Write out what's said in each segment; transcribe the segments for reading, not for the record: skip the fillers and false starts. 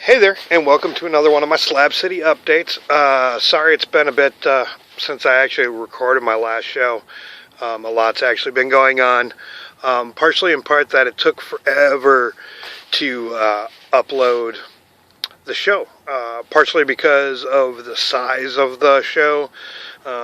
Hey there, and welcome to another one of my Slab City updates. Sorry it's been a bit since I actually recorded my last show. A lot's actually been going on, partially in part that it took forever to upload the show, partially because of the size of the show,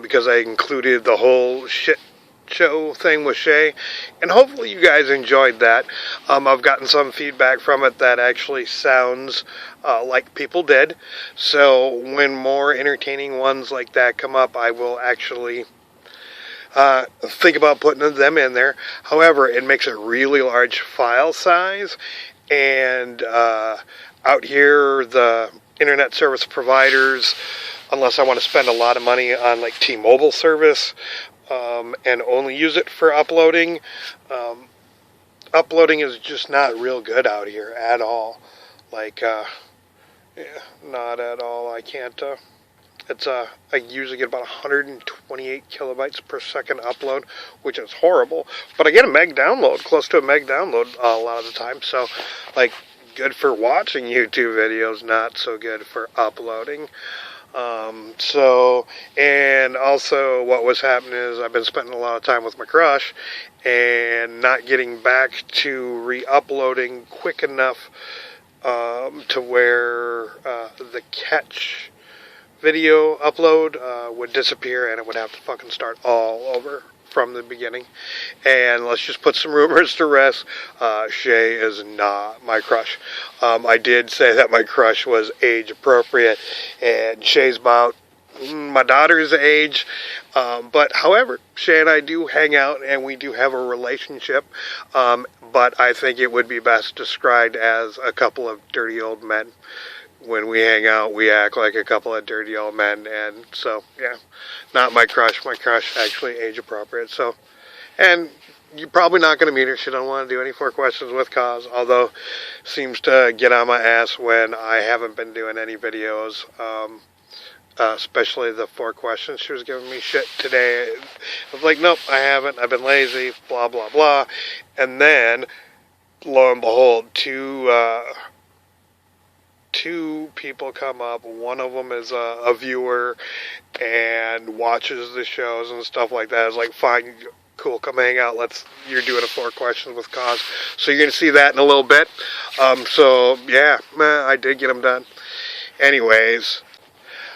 because I included the whole shit show thing with Shay, and hopefully you guys enjoyed that. I've gotten some feedback from it that actually sounds like people did, so when more entertaining ones like that come up, I will actually think about putting them in there. However, it makes a really large file size, and out here the internet service providers, unless I want to spend a lot of money on like T-Mobile service, and only use it for uploading. Uploading is just not real good out here at all. Like, yeah, not at all. I can't, I usually get about 128 kilobytes per second upload, which is horrible. But I get a meg download, close to a meg download a lot of the time. So, like, good for watching YouTube videos, not so good for uploading. And also what was happening is I've been spending a lot of time with my crush and not getting back to re-uploading quick enough to where the catch video upload would disappear and it would have to fucking start all over from the beginning. And let's just put some rumors to rest. Shay is not my crush. I did say that my crush was age appropriate, and Shay's about my daughter's age. But however, Shay and I do hang out and we do have a relationship. But I think it would be best described as a couple of dirty old men. When we hang out, we act like a couple of dirty old men, and so, yeah, not my crush. My crush actually age appropriate, so, and you're probably not going to meet her. She don't want to do any 4 questions with cause, although seems to get on my ass when I haven't been doing any videos, especially the 4 questions. She was giving me shit today. I was like, nope, I haven't. I've been lazy, blah, blah, blah, and then, lo and behold, two people come up. One of them is a viewer and watches the shows and stuff like that. It's like, fine, cool, come hang out. You're doing a 4 questions with cause. So you're going to see that in a little bit. So yeah, I did get them done. Anyways,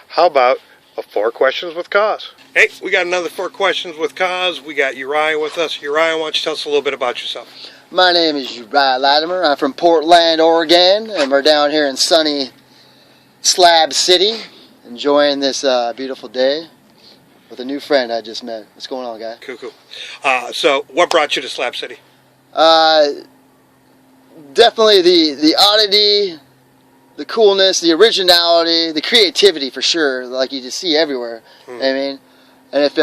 how about a 4 questions with cause? Hey, we got another 4 questions with cause. We got Uriah with us. Uriah, why don't you tell us a little bit about yourself? My name is Uriah Latimer. I'm from Portland, Oregon, and we're down here in sunny Slab City, enjoying this beautiful day with a new friend I just met. What's going on, guy? Cool. So, what brought you to Slab City? Definitely the oddity, the coolness, the originality, the creativity for sure, like you just see everywhere. You know what I mean? And if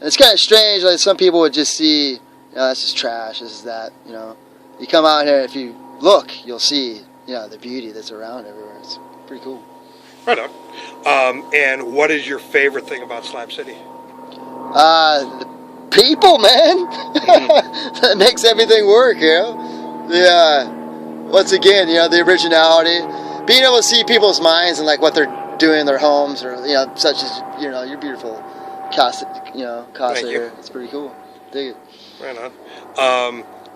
it's kind of strange, like some people would just see, this is trash, this is that, You come out here, if you look, you'll see, the beauty that's around everywhere. It's pretty cool. Right on. And what is your favorite thing about Slab City? The people, man. That makes everything work, once again, the originality. Being able to see people's minds and, like, what they're doing in their homes or, such as, your beautiful casa, here. It's pretty cool. Dig it. Right on.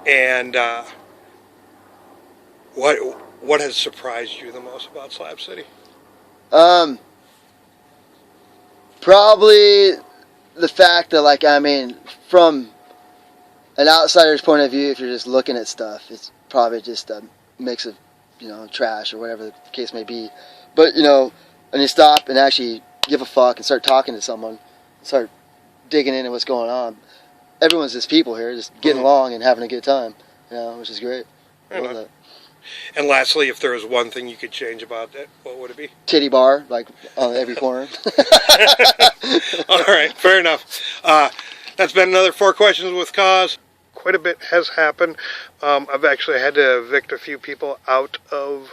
And what has surprised you the most about Slab City? Probably the fact that, from an outsider's point of view, if you're just looking at stuff, it's probably just a mix of, trash or whatever the case may be. But, when you stop and actually give a fuck and start talking to someone, start digging into what's going on, everyone's just people here, just getting along and having a good time, which is great. I love that. And lastly, if there was one thing you could change about it, what would it be? Titty bar, like on every corner. All right, fair enough. That's been another 4 questions with cause. Quite a bit has happened. I've actually had to evict a few people out of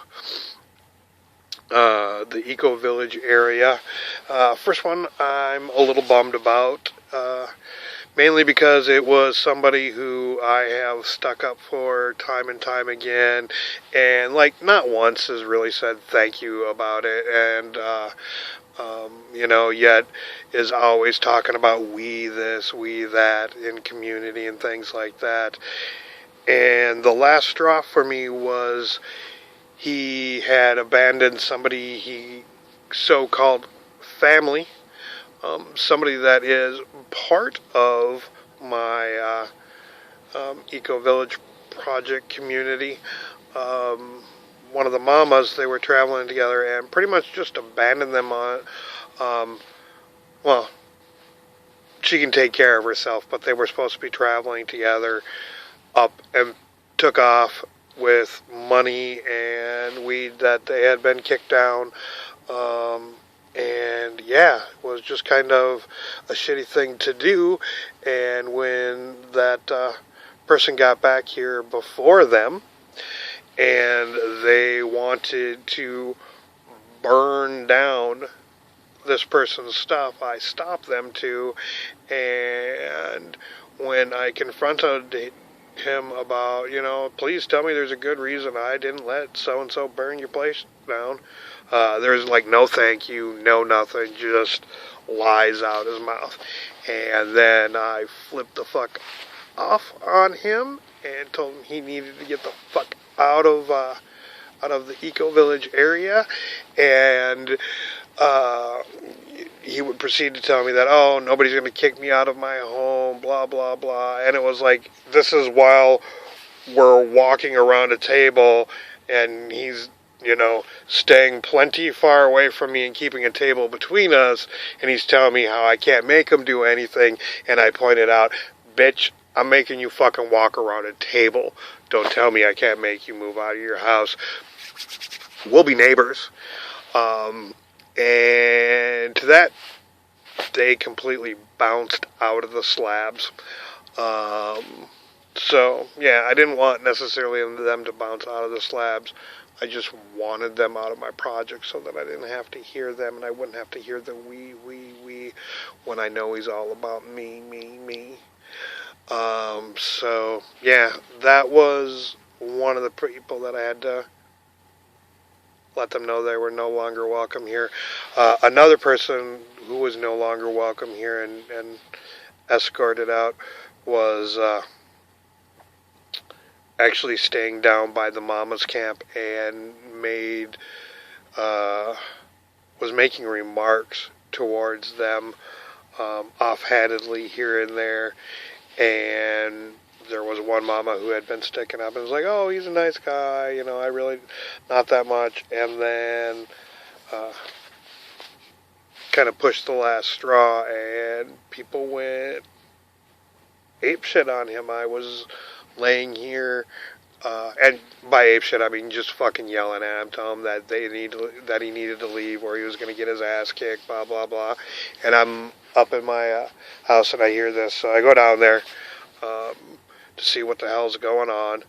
the Ecovillage area. First one I'm a little bummed about. mainly because it was somebody who I have stuck up for time and time again, and like not once has really said thank you about it, and yet is always talking about we this, we that in community and things like that. And the last straw for me was he had abandoned somebody he so-called family, somebody that is part of my Ecovillage project community. One of the mamas, they were traveling together and pretty much just abandoned them on, well, she can take care of herself, but they were supposed to be traveling together up and took off with money and weed that they had been kicked down. And yeah, it was just kind of a shitty thing to do. And when that person got back here before them and they wanted to burn down this person's stuff, I stopped them too. And when I confronted him about, please tell me there's a good reason I didn't let so-and-so burn your place down, there's like no thank you, no nothing, just lies out his mouth. And then I flipped the fuck off on him and told him he needed to get the fuck out of the Ecovillage area. And he would proceed to tell me that, oh, nobody's going to kick me out of my home, blah, blah, blah. And it was like, this is while we're walking around a table and he's, staying plenty far away from me and keeping a table between us. And he's telling me how I can't make him do anything. And I pointed out, bitch, I'm making you fucking walk around a table. Don't tell me I can't make you move out of your house. We'll be neighbors. And to that, they completely bounced out of the slabs. So, yeah, I didn't want necessarily them to bounce out of the slabs. I just wanted them out of my project so that I didn't have to hear them and I wouldn't have to hear the we, when I know he's all about me. So, yeah, that was one of the people that I had to let them know they were no longer welcome here. Another person who was no longer welcome here and escorted out was actually staying down by the mama's camp and was making remarks towards them offhandedly here and there. And there was one mama who had been sticking up and was like, oh, he's a nice guy, I really, not that much. And then kind of pushed the last straw and people went apeshit on him. I was laying here, and by apeshit I mean just fucking yelling at him, telling him that he needed to leave or he was going to get his ass kicked, blah, blah, blah. And I'm up in my house and I hear this, so I go down there to see what the hell's going on,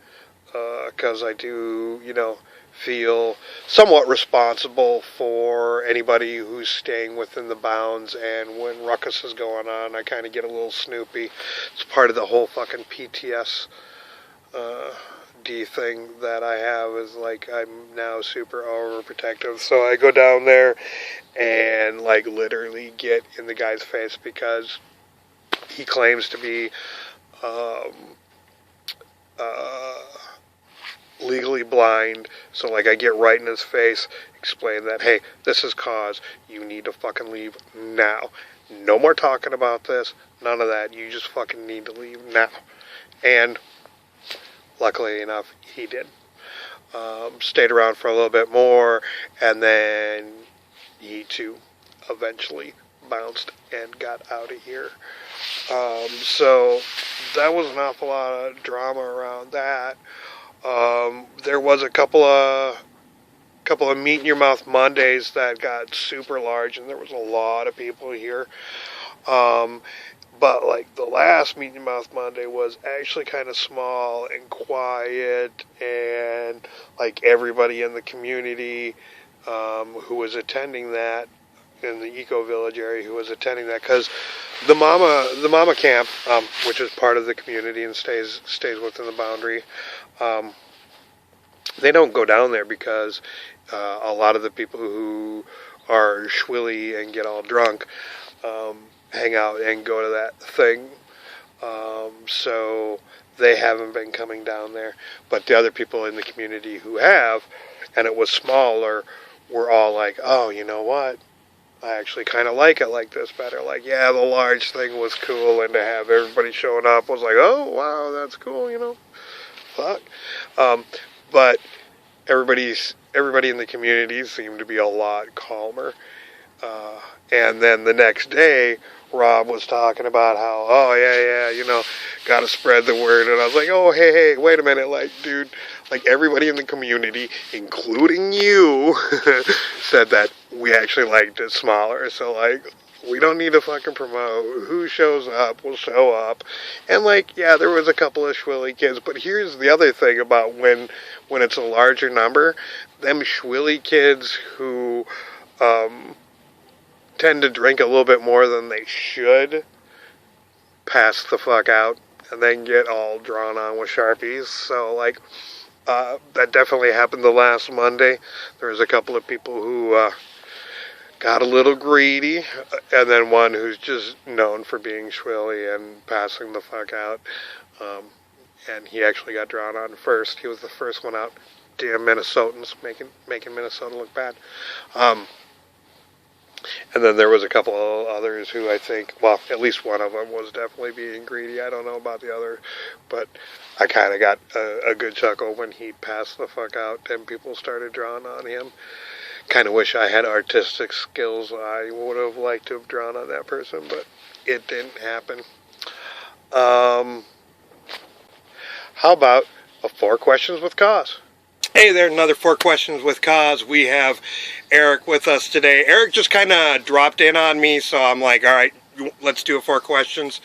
because I do, feel somewhat responsible for anybody who's staying within the bounds, and when ruckus is going on, I kind of get a little snoopy. It's part of the whole fucking PTSD thing that I have, is like I'm now super overprotective, so I go down there and like literally get in the guy's face because he claims to be legally blind. So like I get right in his face, explain that, hey, this is cause, you need to fucking leave now. No more talking about this, none of that, you just fucking need to leave now. And luckily enough, he did. Stayed around for a little bit more, and then he too eventually bounced and got out of here. So that was an awful lot of drama around that. There was a couple of Meat in Your Mouth Mondays that got super large, and there was a lot of people here. But like the last Meat in Your Mouth Monday was actually kind of small and quiet, and like everybody in the community who was attending that in the Ecovillage area who was attending that, because the mama camp, which is part of the community and stays within the boundary, they don't go down there because a lot of the people who are schwilly and get all drunk hang out and go to that thing. So they haven't been coming down there. But the other people in the community who have, and it was smaller, were all like, oh, you know what? I actually kind of like it like this better. Like, yeah, the large thing was cool, and to have everybody showing up was like, oh, wow, that's cool, you know? Fuck. But everybody in the community seemed to be a lot calmer. And then the next day, Rob was talking about how, oh, yeah, you know, got to spread the word. And I was like, oh, hey, wait a minute. Like, dude, like everybody in the community, including you, said that we actually liked it smaller. So, like, we don't need to fucking promote. Who shows up will show up. And, like, yeah, there was a couple of schwilly kids. But here's the other thing about when it's a larger number. Them schwilly kids who tend to drink a little bit more than they should pass the fuck out and then get all drawn on with Sharpies. So, like, that definitely happened the last Monday. There was a couple of people who got a little greedy, and then one who's just known for being schwilly and passing the fuck out. And he actually got drawn on first. He was the first one out. Damn Minnesotans, making Minnesota look bad. And then there was a couple of others who I think, well, at least one of them was definitely being greedy. I don't know about the other, but I kind of got a good chuckle when he passed the fuck out and people started drawing on him. Kind of wish I had artistic skills. I would have liked to have drawn on that person, but it didn't happen. How about a 4 questions with cause? Hey there, another 4 questions with cause. We have Erik with us today. Erik just kind of dropped in on me, so I'm like, all right, let's do a 4 questions.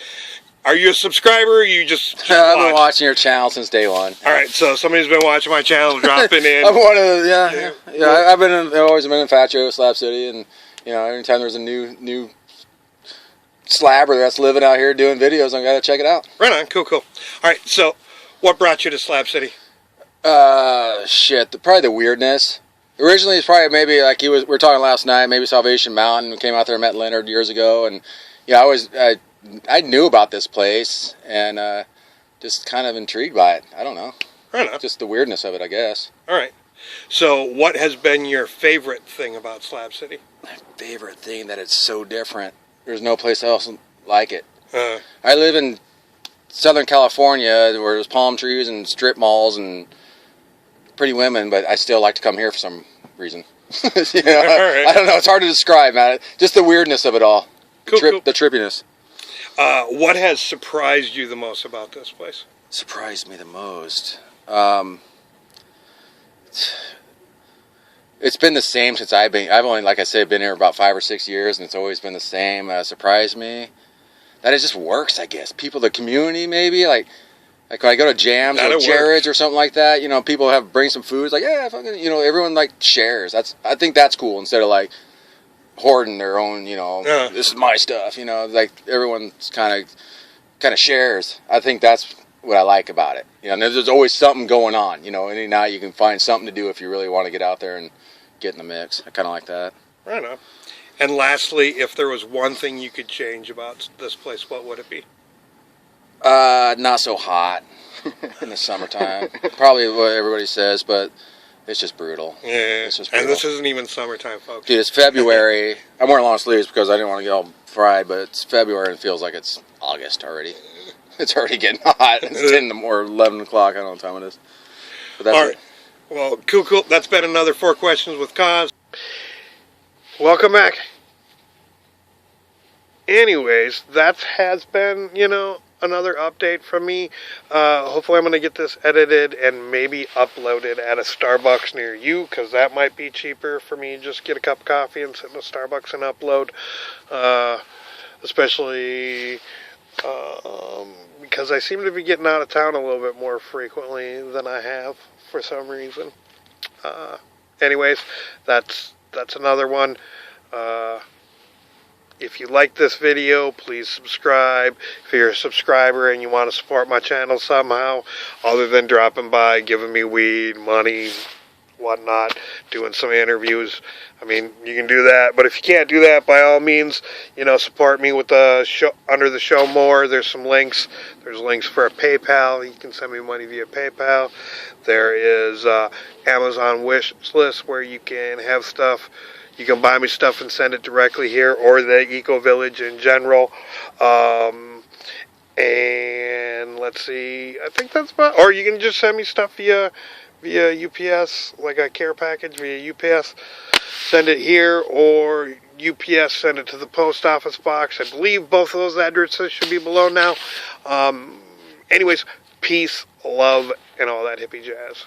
Are you a subscriber, or you just I've been watching your channel since day one. All right, so somebody's been watching my channel, dropping in. I'm one of the, I've always been infatuated with Slab City, and you know, anytime there's a new slabber that's living out here doing videos, I gotta check it out. Right on, cool. All right, so what brought you to Slab City? Probably the weirdness. Originally, it's probably maybe like we were talking last night, maybe Salvation Mountain. We came out there and met Leonard years ago, and I knew about this place and just kind of intrigued by it. I don't know. Right on. Just the weirdness of it, I guess. All right. So, what has been your favorite thing about Slab City? My favorite thing that it's so different. There's no place else like it. I live in Southern California, where there's palm trees and strip malls and pretty women, but I still like to come here for some reason. You know, right. I don't know. It's hard to describe, man. Just the weirdness of it all. Cool. The trippiness. What has surprised you the most about this place? Surprised me the most. It's been the same since I've only, like I said, been here about 5 or 6 years, and it's always been the same. Surprised me that it just works, I guess. People, the community, maybe, like when I go to jams or Jared's or something like that, you know, people bring some food. It's like, yeah, fucking, you know, everyone like shares. I think that's cool, instead of like hoarding their own, you know, this is my stuff, you know, like everyone's kind of shares. I think that's what I like about it. You know, and there's always something going on, you know, any night you can find something to do if you really want to get out there and get in the mix. I kind of like that. Right on. And lastly, if there was one thing you could change about this place, what would it be? Not so hot in the summertime. Probably what everybody says, but it's just brutal. Yeah, it's just brutal. And this isn't even summertime, folks. Dude, it's February. I'm wearing long sleeves because I didn't want to get all fried, but it's February and it feels like it's August already. It's already getting hot. It's 10 or 11 o'clock. I don't know what time it is. But that's all right. Well, cool. That's been another 4 questions with cause. Welcome back. Anyways, that has been, you know, another update from me. Hopefully I'm going to get this edited and maybe uploaded at a Starbucks near you, because that might be cheaper for me. Just get a cup of coffee and sit in a Starbucks and upload. Especially because I seem to be getting out of town a little bit more frequently than I have for some reason. Anyways, that's another one. If you like this video, please subscribe. If you're a subscriber and you want to support my channel somehow, other than dropping by, giving me weed, money, whatnot, doing some interviews, I mean, you can do that. But if you can't do that, by all means, support me with the show, under the show more. There's some links. There's links for a PayPal. You can send me money via PayPal. There is Amazon wish list where you can have stuff. You can buy me stuff and send it directly here, or the Ecovillage in general. And let's see, I think that's about. Or you can just send me stuff via UPS, like a care package via UPS. Send it here, or UPS send it to the post office box. I believe both of those addresses should be below now. Anyways, peace, love, and all that hippie jazz.